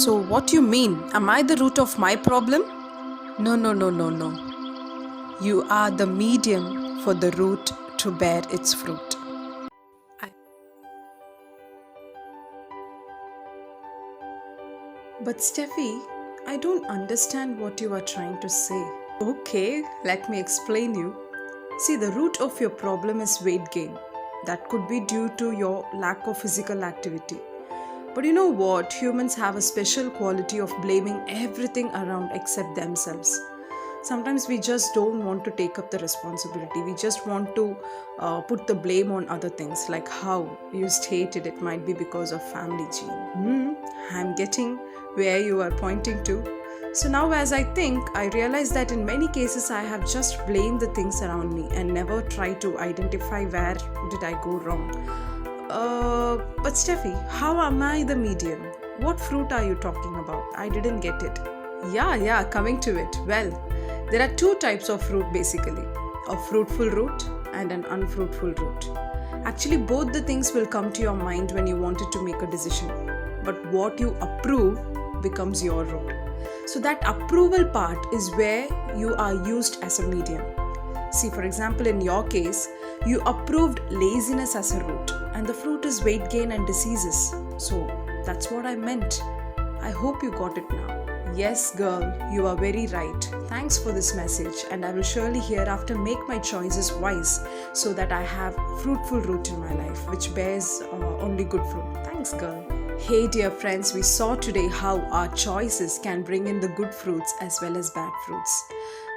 So, what you mean? Am I the root of my problem? No, no, no, no, no. You are the medium for the root to bear its fruit. I- But, Steffi, I don't understand what you are trying to say. Okay, let me explain you. See, the root of your problem is weight gain. That could be due to your lack of physical activity. But you know what? Humans have a special quality of blaming everything around except themselves. Sometimes we just don't want to take up the responsibility. We just want to put the blame on other things, like how you stated it might be because of family gene. I'm getting where you are pointing to. So now, as I think, I realize that in many cases I have just blamed the things around me and never tried to identify where did I go wrong. But Steffi, how am I the medium? What fruit are you talking about? I didn't get it. Yeah, coming to it. Well, there are two types of fruit basically, a fruitful root and an unfruitful root. Actually, both the things will come to your mind when you wanted to make a decision. But what you approve becomes your root. So that approval part is where you are used as a medium. See, for example, in your case, you approved laziness as a root, and the fruit is weight gain and diseases. So that's what I meant. I hope you got it now. Yes, girl, you are very right. Thanks for this message, and I will surely hereafter make my choices wise so that I have fruitful root in my life, which bears only good fruit. Thanks, girl. Hey, dear friends, we saw today how our choices can bring in the good fruits as well as bad fruits.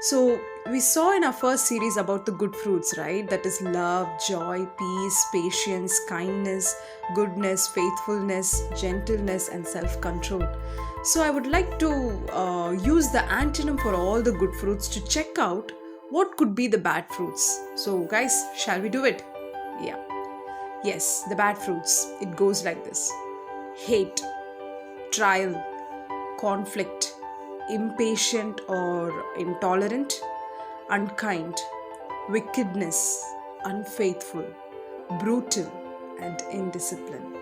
So, we saw in our first series about the good fruits, right? That is love, joy, peace, patience, kindness, goodness, faithfulness, gentleness, and self control. So, I would like to use the antonym for all the good fruits to check out what could be the bad fruits. So, guys, shall we do it? Yeah. Yes, the bad fruits. It goes like this: hate, trial, conflict, impatient or intolerant, unkind, wickedness, unfaithful, brutal, and indisciplined.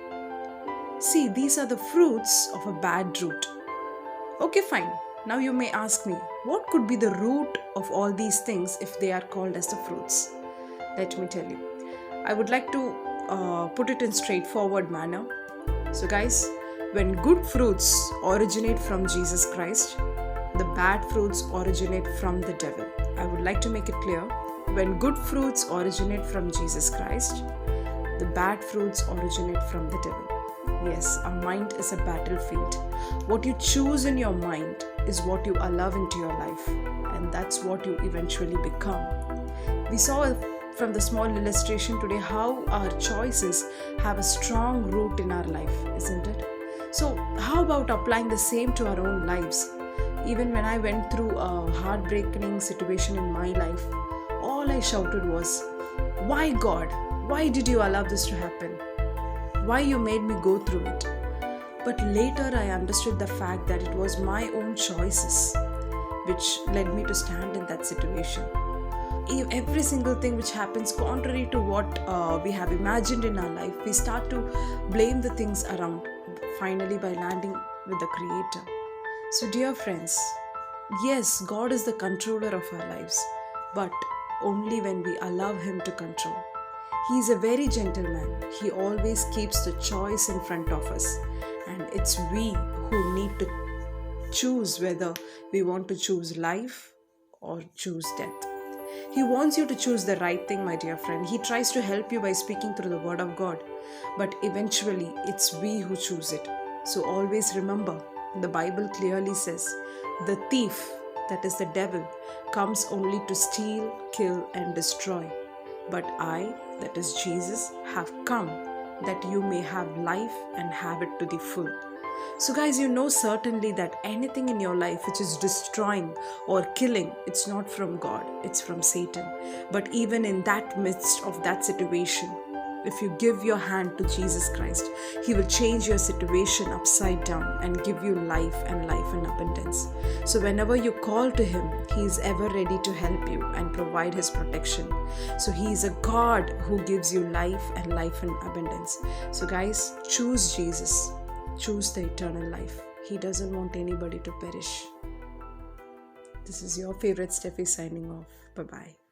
See, these are the fruits of a bad root. Okay, fine. Now you may ask me, what could be the root of all these things if they are called as the fruits? Let me tell you. I would like to put it in straightforward manner. So guys, when good fruits originate from Jesus Christ, the bad fruits originate from the devil. I would like to make it clear. When good fruits originate from Jesus Christ, the bad fruits originate from the devil. Yes, our mind is a battlefield. What you choose in your mind is what you allow into your life, and that's what you eventually become. We saw from the small illustration today how our choices have a strong root in our life, isn't it? So how about applying the same to our own lives? Even when I went through a heartbreaking situation in my life, all I shouted was, "Why, God? Why did you allow this to happen? Why you made me go through it?" But later I understood the fact that it was my own choices which led me to stand in that situation. Every single thing which happens contrary to what we have imagined in our life, we start to blame the things around, finally by landing with the Creator. So dear friends, yes, God is the controller of our lives, but only when we allow Him to control. He is a very gentleman. He always keeps the choice in front of us, and it's we who need to choose whether we want to choose life or choose death. He wants you to choose the right thing, my dear friend. He tries to help you by speaking through the Word of God, but eventually it's we who choose it. So always remember, the Bible clearly says, the thief, that is the devil, comes only to steal, kill, and destroy. But I, that is Jesus, have come that you may have life and have it to the full. So guys, you know certainly that anything in your life which is destroying or killing, it's not from God, it's from Satan. But even in that midst of that situation, if you give your hand to Jesus Christ, He will change your situation upside down and give you life and life in abundance. So whenever you call to Him, He is ever ready to help you and provide His protection. So He is a God who gives you life and life in abundance. So guys, choose Jesus. Choose the eternal life. He doesn't want anybody to perish. This is your favorite Steffi signing off. Bye bye.